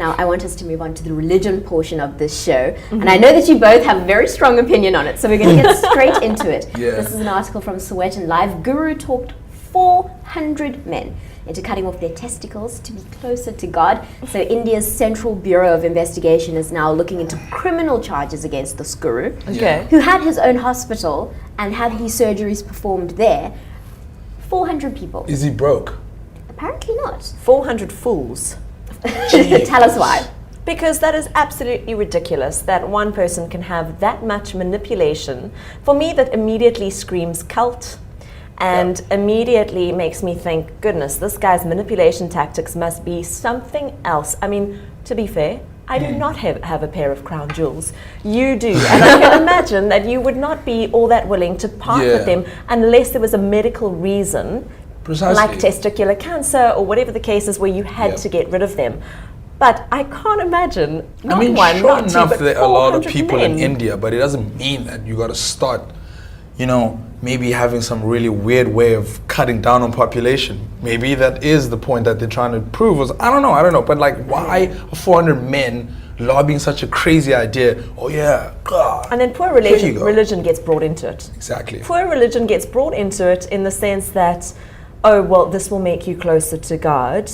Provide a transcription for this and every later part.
Now, I want us to move on to the religion portion of this show. And I know that you both have a very strong opinion on it, so we're going to get straight into it. Yeah. This is an article from Sowetan Live. Guru talked 400 men into cutting off their testicles to be closer to God. So India's Central Bureau of Investigation is now looking into criminal charges against this guru, who had his own hospital and had these surgeries performed there. 400 people. Is he broke? Apparently not. 400 fools. Tell us why. Because that is absolutely ridiculous that one person can have that much manipulation. For me, that immediately screams cult and immediately makes me think, goodness, this guy's manipulation tactics must be something else. I mean, to be fair, I do not have a pair of crown jewels. You do. And I can imagine that you would not be all that willing to part with them unless there was a medical reason. Precisely. Like testicular cancer or whatever the case is where you had to get rid of them. But I can't imagine, not one, sure not two, enough, but there are a lot of 400 people men. in India, but it doesn't mean that you got to start, maybe having some really weird way of cutting down on population. Maybe that is the point that they're trying to prove. I don't know. But like, why are 400 men lobbying such a crazy idea? Oh yeah, God. And then poor religion gets brought into it. Exactly. Poor religion gets brought into it in the sense that, oh, well, this will make you closer to God.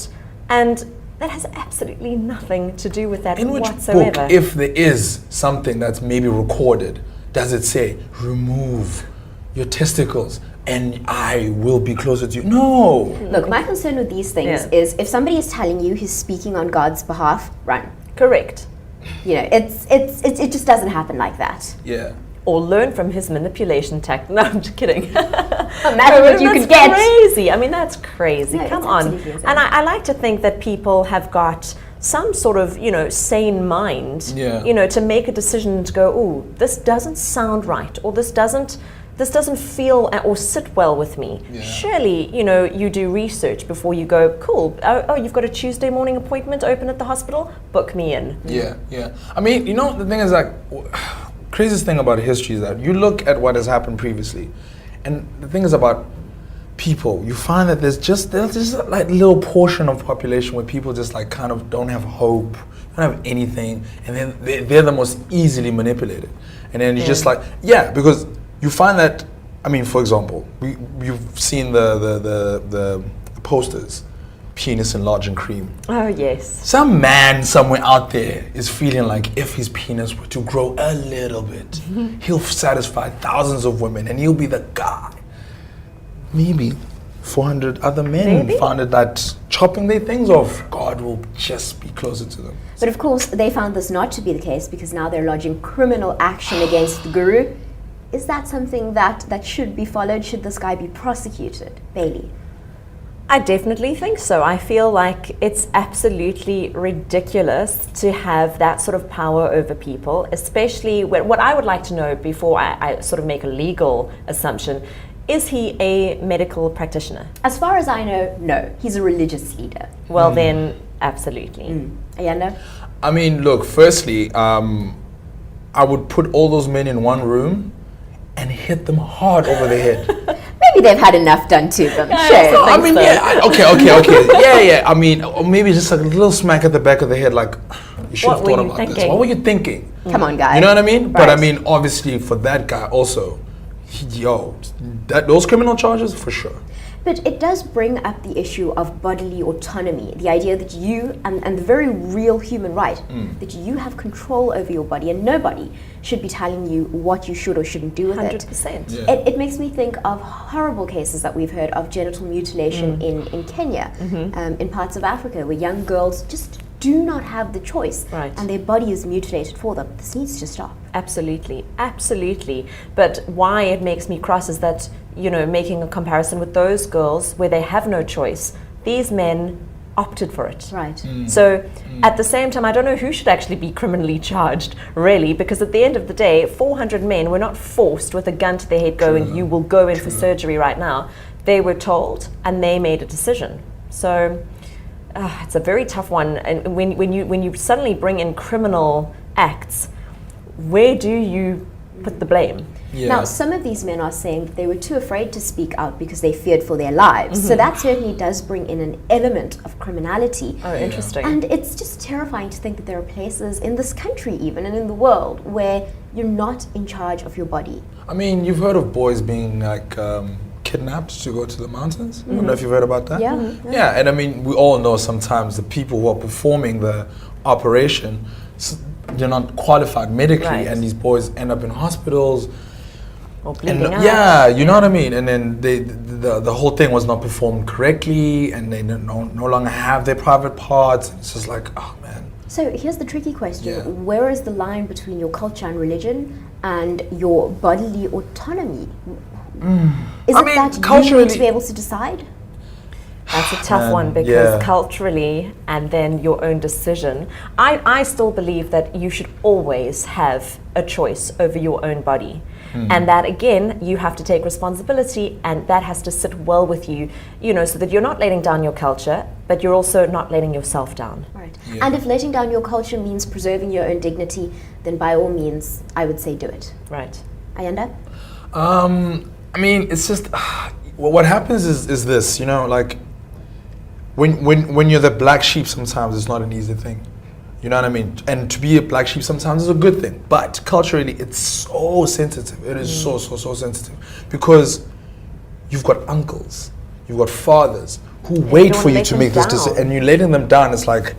And that has absolutely nothing to do with that In which whatsoever. book, if there is something that's maybe recorded, does it say, remove your testicles and I will be closer to you? No. Look, my concern with these things is if somebody is telling you he's speaking on God's behalf, run. Correct. It just doesn't happen like that. Yeah. Or learn from his manipulation tactic. No, I'm just kidding. Imagine what you could get. Crazy. I mean, that's crazy. No, Come it's on. absolutely insane. And I like to think that people have got some sort of, sane mind, to make a decision to go, oh, this doesn't sound right, or this doesn't feel or sit well with me. Yeah. Surely, you do research before you go, cool, oh, you've got a Tuesday morning appointment open at the hospital? Book me in. Yeah. I mean, the thing is like, craziest thing about history is that you look at what has happened previously, and the thing is about people, you find that there's just like little portion of population where people just like kind of don't have hope, don't have anything, and then they're the most easily manipulated. And then you're just like, because you find that, I mean, for example, you've seen the posters, penis enlarged and cream. Oh, yes. Some man somewhere out there is feeling like if his penis were to grow a little bit, he'll satisfy thousands of women and he'll be the guy. Maybe 400 other men found it that chopping their things off, God will just be closer to them. But of course, they found this not to be the case because now they're lodging criminal action against the guru. Is that something that should be followed? Should this guy be prosecuted? Bailey? I definitely think so. I feel like it's absolutely ridiculous to have that sort of power over people, especially what I would like to know before I sort of make a legal assumption, is he a medical practitioner? As far as I know, no. He's a religious leader. Well then, absolutely. Ayanda? I mean, look, firstly, I would put all those men in one room and hit them hard over the head. Maybe they've had enough done to them. Sure. I mean, okay. I mean, or maybe just like a little smack at the back of the head, like, you should have thought about this. What were you thinking? Come on, guys. You know what I mean? Right. But I mean, obviously, for that guy also, those criminal charges, for sure. But it does bring up the issue of bodily autonomy, the idea that you, and the very real human right, that you have control over your body and nobody should be telling you what you should or shouldn't do with 100%. it. It makes me think of horrible cases that we've heard of genital mutilation in Kenya, in parts of Africa, where young girls just do not have the choice, and their body is mutilated for them. This needs to stop. Absolutely. But why it makes me cross is that, making a comparison with those girls where they have no choice, these men opted for it. Right. So at the same time, I don't know who should actually be criminally charged, really, because at the end of the day, 400 men were not forced with a gun to their head going, you will go in for surgery right now. They were told and they made a decision. So it's a very tough one. And when you suddenly bring in criminal acts, where do you put the blame? Yeah. Now, some of these men are saying that they were too afraid to speak out because they feared for their lives. So that certainly does bring in an element of criminality. Oh, interesting. And it's just terrifying to think that there are places in this country even and in the world where you're not in charge of your body. I mean, you've heard of boys being like kidnapped to go to the mountains. I don't know if you've heard about that. Yeah. Yeah, and I mean, we all know sometimes the people who are performing the operation, they're not qualified medically, Right. and these boys end up in hospitals. Or And bleeding out. yeah, you know what I mean. And then the whole thing was not performed correctly, and they no longer have their private parts. It's just like, oh man. So here's the tricky question. Yeah. Where is the line between your culture and religion and your bodily autonomy? Is I it mean, that you need culturally- to be able to decide? That's a tough one because yeah. culturally and then your own decision. I still believe that you should always have a choice over your own body. And that again, you have to take responsibility and that has to sit well with you, you know, so that you're not letting down your culture, but you're also not letting yourself down. Right. Yeah. And if letting down your culture means preserving your own dignity, then by all means, I would say do it. Right. Ayanda? I mean, it's just what happens is this, you know, like when you're the black sheep, sometimes it's not an easy thing. You know what I mean? And to be a black sheep sometimes is a good thing, but culturally it's so sensitive. It is so sensitive because you've got uncles, you've got fathers who wait don't for you let to them make this down. decision, and you're letting them down. It's like,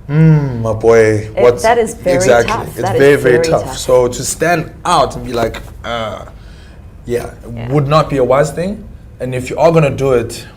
my boy, what's that is very exactly? tough. It's That is very very tough. tough. So to stand out and be like, would not be a wise thing. And if you are gonna do it,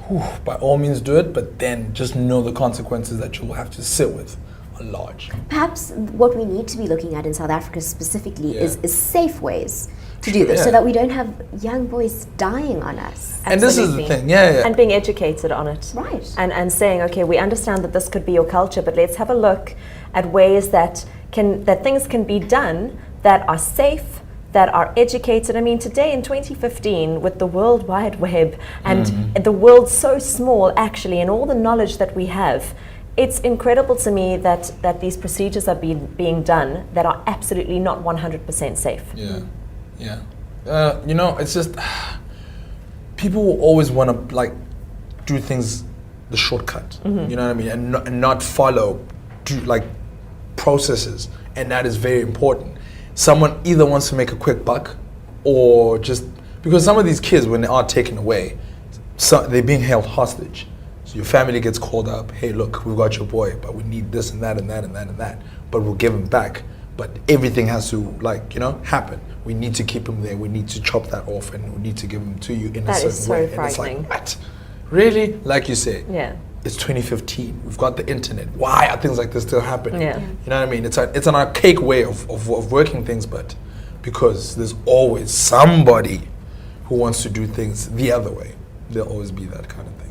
by all means do it. But then just know the consequences that you will have to sit with are large. Perhaps what we need to be looking at in South Africa specifically Yeah. is safe ways to do this so Yeah. that we don't have young boys dying on us. And this is the Absolutely. thing, yeah. And being educated on it. Right. And saying, okay, we understand that this could be your culture, but let's have a look at ways that things can be done that are safe, that are educated. I mean, today in 2015, with the World Wide Web and the world so small actually, and all the knowledge that we have, it's incredible to me that these procedures are being done that are absolutely not 100% safe. Yeah. You know, it's just people will always want to like do things the shortcut. You know what I mean, and not follow like processes, and that is very important. Someone either wants to make a quick buck, or just because some of these kids, when they are taken away, so they're being held hostage. So your family gets called up. Hey, look, we've got your boy, but we need this and that and that and that and that. But we'll give him back. But everything has to happen. We need to keep him there. We need to chop that off, and we need to give him to you in a That certain is so way. frightening. And it's like, what? Really? Like you say. Yeah. It's 2015. We've got the internet. Why are things like this still happening? Yeah. You know what I mean? It's an archaic way of working things, but because there's always somebody who wants to do things the other way, there'll always be that kind of thing.